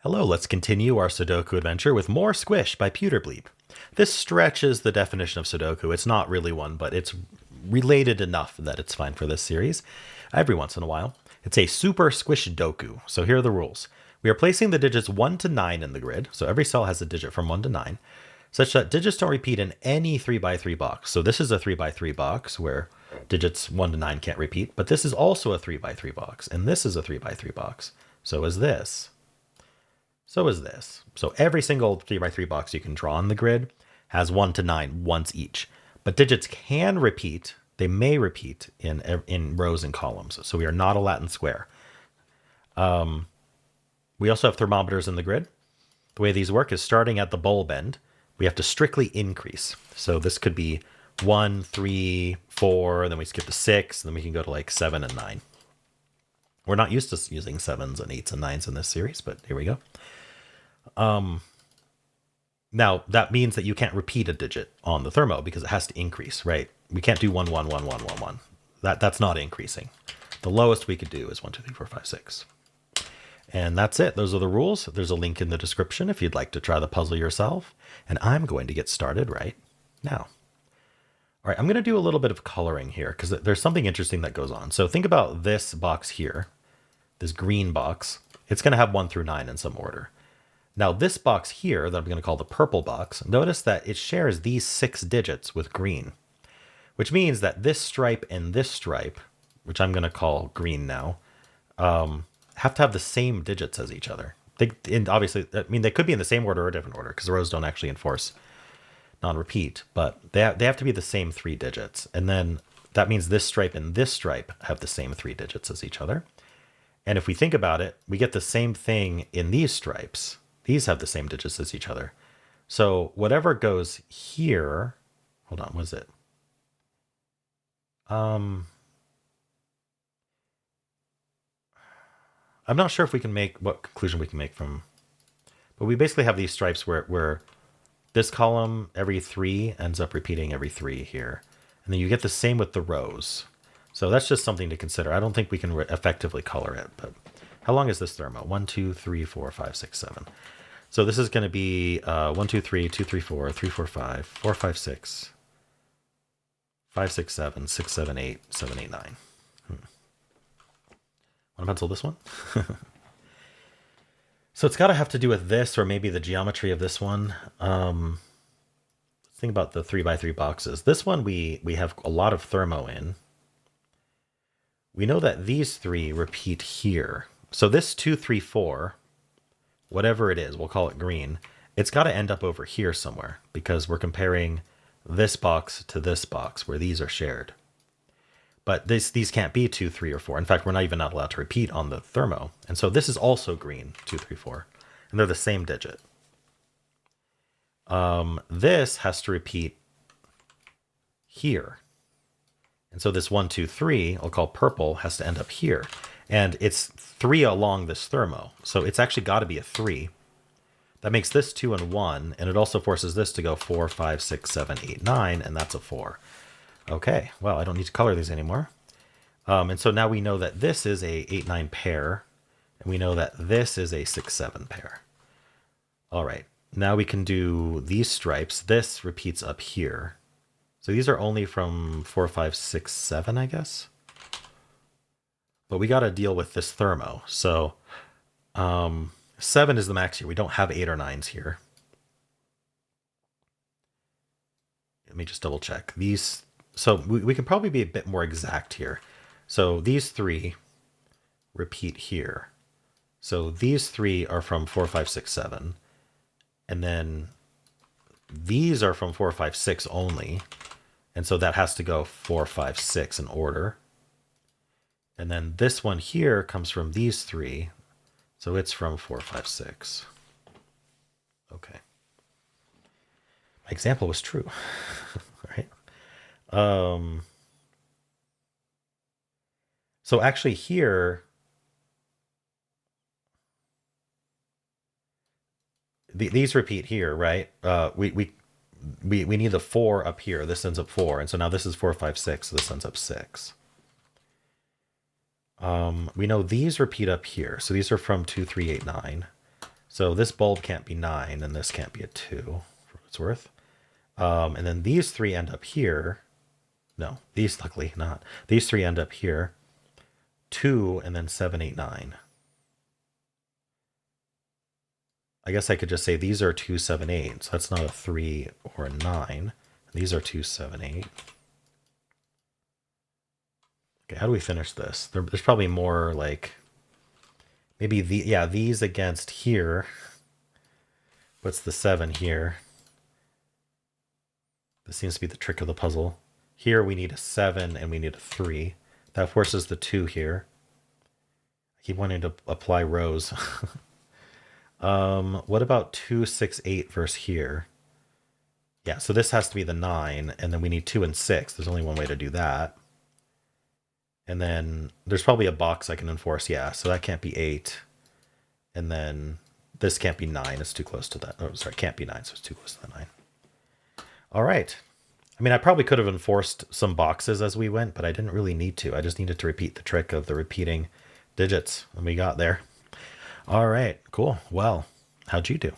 Hello, let's continue our Sudoku adventure with more Squish by PjoeterBliep. This stretches the definition of Sudoku. It's not really one, but it's related enough that it's fine for this series every once in a while. It's a super squish doku. So here are the rules. We are placing the digits 1 to 9 in the grid. So every cell has a digit from 1 to 9, such that digits don't repeat in any 3x3 box. So this is a 3x3 box where digits 1 to 9 can't repeat, but this is also a 3x3 box, and this is a 3x3 box. So is this. So is this. So every single 3x3 box you can draw on the grid has 1 to 9 once each. But digits can repeat. They may repeat in rows and columns. So we are not a Latin square. We also have thermometers in the grid. The way these work is starting at the bulb end, we have to strictly increase. So this could be 1, 3, 4, then we skip to 6, and then we can go to like 7 and 9. We're not used to using 7s and 8s and 9s in this series, but here we go. Now that means that you can't repeat a digit on the thermo because it has to increase, right? We can't do 1, 1, 1, 1, 1, 1. That's not increasing. The lowest we could do is 1, 2, 3, 4, 5, 6. And that's it. Those are the rules. There's a link in the description if you'd like to try the puzzle yourself. And I'm going to get started right now. All right, I'm going to do a little bit of coloring here because there's something interesting that goes on. So think about this box here, this green box. It's going to have 1 through 9 in some order. Now this box here that I'm going to call the purple box, notice that it shares these 6 digits with green, which means that this stripe and this stripe, which I'm going to call green now, have to have the same digits as each other. And obviously, I mean, they could be in the same order or a different order because the rows don't actually enforce non-repeat, but they have to be the same 3 digits. And then that means this stripe and this stripe have the same 3 digits as each other. And if we think about it, we get the same thing in these stripes. These have the same digits as each other. So whatever goes here, hold on, what is it? I'm not sure if we can make what conclusion we can make from, but we basically have these stripes where this column every 3 ends up repeating every 3 here. And then you get the same with the rows. So that's just something to consider. I don't think we can effectively color it, but how long is this thermo? 1, 2, 3, 4, 5, 6, 7. So this is going to be 1, 2, 3, 2, 3, 4, 3, 4, 5, 4, 5, 6, 5, 6, 7, 6, 7, 8, 7, 8, 9. Want to pencil this one? So it's got to have to do with this or maybe the geometry of this one. Let's think about the 3x3 boxes. This one we have a lot of thermo in. We know that these 3 repeat here. So this 2, 3, 4, whatever it is, we'll call it green. It's got to end up over here somewhere because we're comparing this box to this box where these are shared. But these can't be 2, 3, or 4. In fact, we're not even allowed to repeat on the thermo. And so this is also green, 2, 3, 4. And they're the same digit. This has to repeat here. And so this 1, 2, 3, I'll call purple, has to end up here. And it's 3 along this thermo. So it's actually got to be a 3. That makes this 2 and 1. And it also forces this to go 4, 5, 6, 7, 8, 9. And that's a 4. Okay, well, I don't need to color these anymore. And so now we know that this is a 8, 9 pair. And we know that this is a 6, 7 pair. All right, now we can do these stripes. This repeats up here. So these are only from 4, 5, 6, 7, I guess. But we got to deal with this thermo. So 7 is the max here. We don't have 8 or 9s here. Let me just double check. So we can probably be a bit more exact here. So these 3 repeat here. So these 3 are from 4, 5, 6, 7. And then these are from 4, 5, 6 only. And so that has to go 4, 5, 6 in order. And then this one here comes from these 3. So it's from 4, 5, 6. Okay. My example was true. Right? So actually here, these repeat here, right? We need the 4 up here. This ends up 4. And so now this is 4, 5, 6. So this ends up 6. We know these repeat up here. So these are from 2, 3, 8, 9. So this bulb can't be 9, and this can't be a 2, for what it's worth. And then these three end up here. No, these luckily not. These three end up here. 2 and then 7, 8, 9. I guess I could just say these are 2, 7, 8. So that's not a 3 or a 9. These are 2, 7, 8. Okay, how do we finish this? There's probably more like maybe these against here. What's the 7 here? This seems to be the trick of the puzzle. Here we need a 7 and we need a 3. That forces the 2 here. I keep wanting to apply rows. What about 2, 6, 8 versus here? Yeah, so this has to be the 9, and then we need 2 and 6. There's only one way to do that. And then there's probably a box I can enforce. Yeah, so that can't be 8. And then this can't be 9. It's too close to that. Oh, sorry, can't be 9, so it's too close to the 9. All right. I mean, I probably could have enforced some boxes as we went, but I didn't really need to. I just needed to repeat the trick of the repeating digits, and we got there. All right, cool. Well, how'd you do?